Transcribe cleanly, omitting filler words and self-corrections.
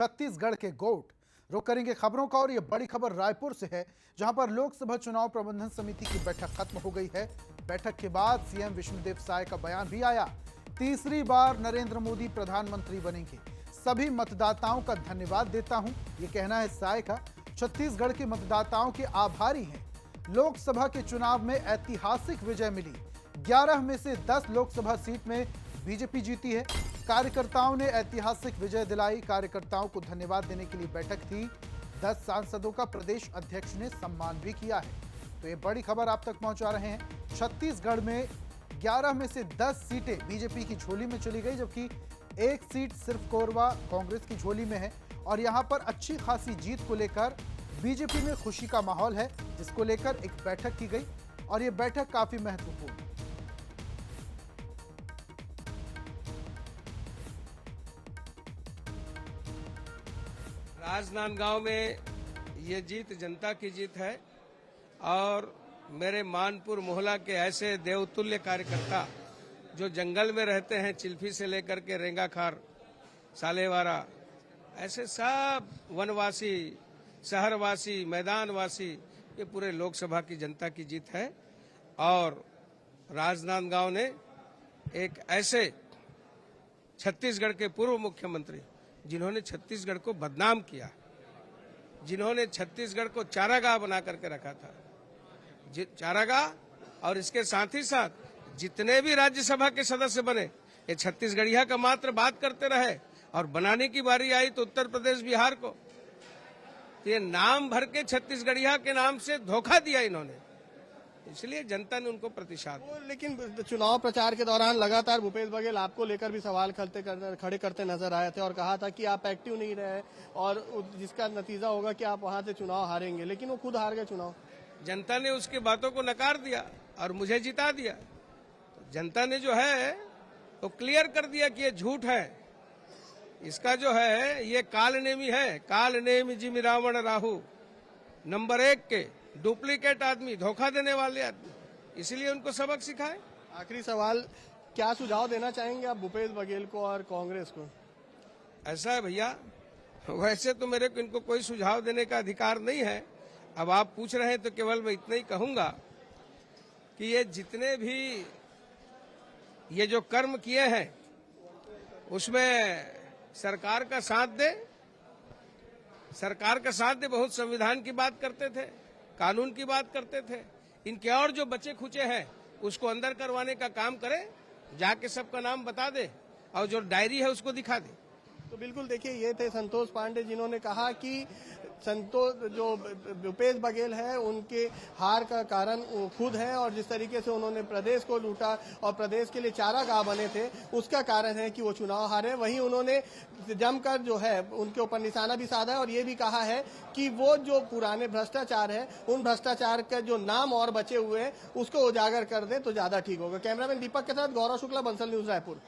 छत्तीसगढ़ के गोट रुक करेंगे खबरों का। और ये बड़ी खबर रायपुर से है, जहां पर लोकसभा चुनाव प्रबंधन समिति की बैठक खत्म हो गई है। बैठक के बाद सीएम विष्णुदेव साय का बयान भी आया। तीसरी बार नरेंद्र मोदी प्रधानमंत्री बनेंगे, सभी मतदाताओं का धन्यवाद देता हूं, ये कहना है साय का। छत्तीसगढ़ के मतदाताओं के आभारी हैं। लोकसभा के चुनाव में ऐतिहासिक विजय मिली। 11 में से 10 लोकसभा सीट में बीजेपी जीती है। कार्यकर्ताओं ने ऐतिहासिक विजय दिलाई। कार्यकर्ताओं को धन्यवाद देने के लिए बैठक थी। 10 सांसदों का प्रदेश अध्यक्ष ने सम्मान भी किया है। तो ये बड़ी खबर आप तक पहुंचा रहे हैं। छत्तीसगढ़ में 11 में से 10 सीटें बीजेपी की झोली में चली गई, जबकि एक सीट सिर्फ कोरबा कांग्रेस की झोली में है। और यहां पर अच्छी खासी जीत को लेकर बीजेपी में खुशी का माहौल है, जिसको लेकर एक बैठक की गई और ये बैठक काफी महत्वपूर्ण है। राजनांदगांव में ये जीत जनता की जीत है और मेरे मानपुर मोहल्ला के ऐसे देवतुल्य कार्यकर्ता जो जंगल में रहते हैं, चिल्फी से लेकर के रेंगाखार, सालेवारा, ऐसे सब वनवासी, शहरवासी, मैदानवासी, ये पूरे लोकसभा की जनता की जीत है। और राजनांदगांव ने एक ऐसे छत्तीसगढ़ के पूर्व मुख्यमंत्री जिन्होंने छत्तीसगढ़ को बदनाम किया, जिन्होंने छत्तीसगढ़ को चारागाह बना करके रखा था, चारागाह, और इसके साथ ही साथ जितने भी राज्यसभा के सदस्य बने ये छत्तीसगढ़िया का मात्र बात करते रहे, और बनाने की बारी आई तो उत्तर प्रदेश, बिहार को, तो ये नाम भर के छत्तीसगढ़िया के नाम से धोखा दिया इन्होंने, इसलिए जनता ने उनको प्रतिशत। लेकिन चुनाव प्रचार के दौरान लगातार भूपेश बघेल आपको लेकर भी सवाल खड़े करते नजर आए थे और कहा था कि आप एक्टिव नहीं रहे और जिसका नतीजा होगा कि आप वहां से चुनाव हारेंगे, लेकिन वो खुद हार गए चुनाव। जनता ने उसकी बातों को नकार दिया और मुझे जिता दिया। तो जनता ने जो है वो क्लियर कर दिया कि ये झूठ है, इसका जो है ये कालनेमी है, कालनेमी जिमि रावण राहु, नंबर 1 के डुप्लीकेट आदमी, धोखा देने वाले आदमी, इसलिए उनको सबक सिखाए। आखिरी सवाल, क्या सुझाव देना चाहेंगे आप भूपेश बघेल को और कांग्रेस को? ऐसा है भैया, वैसे तो मेरे को इनको कोई सुझाव देने का अधिकार नहीं है। अब आप पूछ रहे हैं तो केवल मैं इतना ही कहूंगा कि ये जितने भी ये जो कर्म किए हैं उसमें सरकार का साथ दे, सरकार का साथ दे। बहुत संविधान की बात करते थे, कानून की बात करते थे। इनके और जो बचे खुचे हैं उसको अंदर करवाने का काम करे, जाके सबका नाम बता दे और जो डायरी है उसको दिखा दे। तो बिल्कुल देखिए, ये थे संतोष पांडे, जिन्होंने कहा कि जो भूपेश बघेल है उनके हार का कारण खुद है और जिस तरीके से उन्होंने प्रदेश को लूटा और प्रदेश के लिए चारागाह बने थे उसका कारण है कि वो चुनाव हारे। वहीं उन्होंने जमकर जो है उनके ऊपर निशाना भी साधा है और ये भी कहा है कि वो जो पुराने भ्रष्टाचार है उन भ्रष्टाचार का जो नाम और बचे हुए हैं उसको उजागर कर दे तो ज्यादा ठीक होगा। कैमरामैन दीपक के साथ गौरव शुक्ला, बंसल न्यूज, रायपुर।